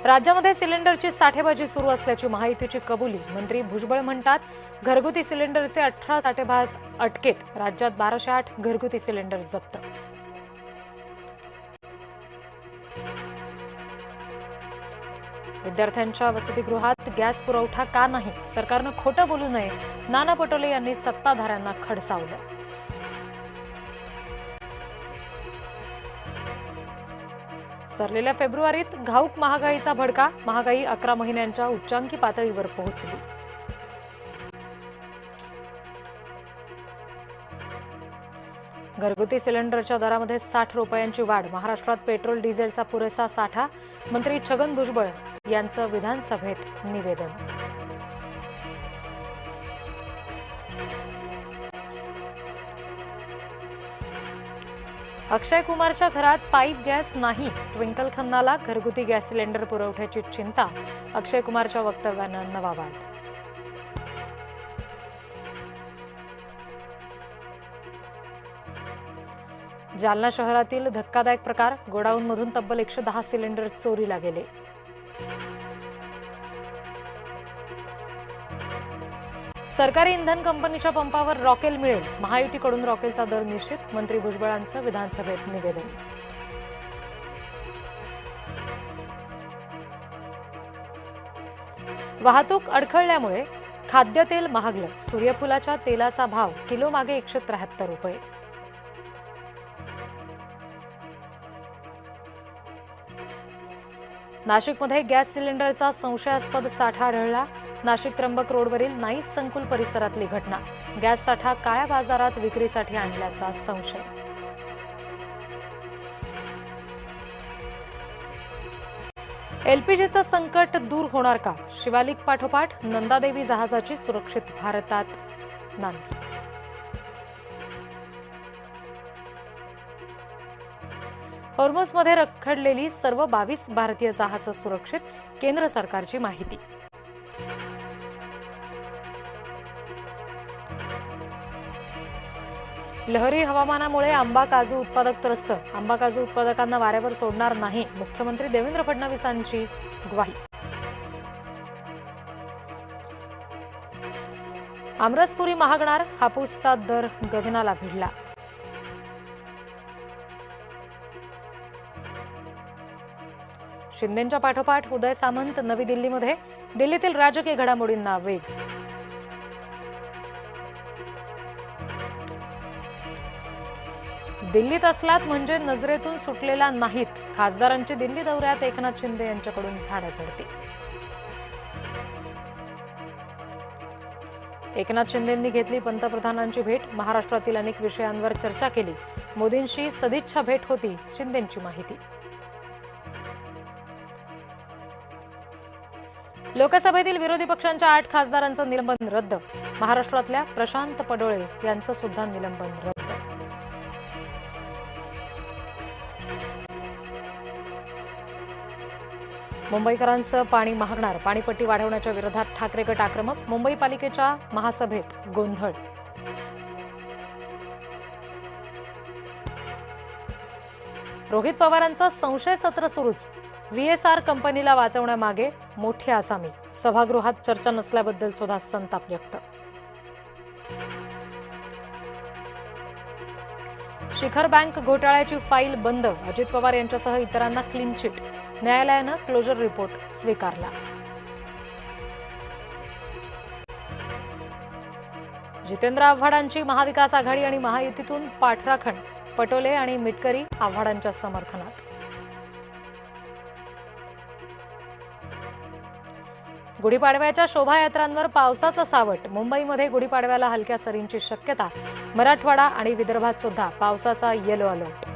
राज्यामध्ये सिलेंडरची साठेबाजी सुरू असल्याची माहितीची कबुली मंत्री भुजबळ म्हणतात. घरगुती सिलेंडरचे 18 साठेबाज अटकेत. राज्यात 1208 घरगुती सिलेंडर जप्त. विद्यार्थ्यांच्या वसतिगृहात गॅस पुरवठा का नाही? सरकारनं खोटं बोलू नये. नाना पटोले यांनी सत्ताधाऱ्यांना खडसावलं. सरलेल्या फेब्रुवारीत घाऊक महागाईचा भडका. महागाई 11 महिन्यांच्या उच्चांकी पातळीवर पोहोचली. घरगुती सिलेंडरच्या दरामध्ये 60 रुपयांची वाढ. महाराष्ट्रात पेट्रोल डिझेलचा पुरेसा साठा. मंत्री छगन भुजबळ यांचं विधानसभेत निवेदन. अक्षय कुमारच्या घरात पाईप गॅस नाही. ट्विंकल खन्नाला घरगुती गॅस सिलेंडर पुरवठ्याची चिंता. अक्षय कुमारच्या वक्तव्यानं नवा वाद. जालना शहरातील धक्कादायक प्रकार. गोडाऊनमधून तब्बल 110 सिलेंडर चोरीला गेले. सरकारी इंधन कंपनीच्या पंपावर रॉकेल मिळेल. महायुतीकडून रॉकेलचा दर निश्चित. मंत्री भुजबळांचं विधानसभेत निवेदन. वाहतूक अडखळल्यामुळे खाद्यतेल महागलं. सूर्यफुलाच्या तेलाचा भाव किलो मागे 173 रुपये. नाशिकमध्ये गॅस सिलेंडरचा संशयास्पद साठा आढळला. नाशिक त्र्यंबक रोडवरील नाईस संकुल परिसरातली घटना. गॅस साठा काळ्या बाजारात विक्रीसाठी आणल्याचा संशय. एलपीजीचं संकट दूर होणार का? शिवालिक पाठोपाठ नंदादेवी जहाजाची सुरक्षित भारतात नांदी. हॉर्मुझमध्ये रखडलेली सर्व 22 भारतीय जहाजं सुरक्षित. केंद्र सरकारची माहिती. लहरी हवामानामुळे आंबा काजू उत्पादक त्रस्त. आंबा काजू उत्पादकांना वाऱ्यावर सोडणार नाही. मुख्यमंत्री देवेंद्र फडणवीसांची ग्वाही. आमरसपुरी महागणार. हापूसचा दर गगनाला भिडला. शिंदेंच्या पाठोपाठ उदय सामंत नवी दिल्लीमध्ये. दिल्लीतील राजकीय घडामोडींना वेग. दिल्लीत असलात म्हणजे नजरेतून सुटलेला नाहीत. खासदारांची दिल्ली दौऱ्यात एकनाथ शिंदे यांच्याकडून झाडाझडती. एकनाथ शिंदेंनी घेतली पंतप्रधानांची भेट. महाराष्ट्रातील अनेक विषयांवर चर्चा केली. मोदींशी सदिच्छा भेट होती. शिंदेंची माहिती. लोकसभेतील विरोधी पक्षांच्या 8 खासदारांचं निलंबन रद्द. महाराष्ट्रातल्या प्रशांत पडोळे यांचं सुद्धा निलंबन रद्द. मुंबईकरांचं पाणी महागणार. पाणीपट्टी वाढवण्याच्या विरोधात ठाकरे गट आक्रमक. मुंबई पालिकेच्या महासभेत गोंधळ. रोहित पवारांचं संशय सत्र सुरूच. व्हीएसआर कंपनीला वाचवण्यामागे मोठी आसामी. सभागृहात चर्चा नसल्याबद्दल सुद्धा संताप व्यक्त. शिखर बँक घोटाळ्याची फाईल बंद. अजित पवार यांच्यासह इतरांना क्लीन चिट. न्यायालयानं क्लोजर रिपोर्ट स्वीकारला. जितेंद्र आव्हाडांची महाविकास आघाडी आणि महायुतीतून पाठराखण. पटोले आणि मिटकरी आव्हाडांच्या समर्थनात. गुढीपाडव्याच्या शोभायात्रांवर पावसाचं सावट. मुंबईमध्ये गुढीपाडव्याला हलक्या सरींची शक्यता. मराठवाडा आणि विदर्भात सुद्धा पावसाचा येलो अलर्ट.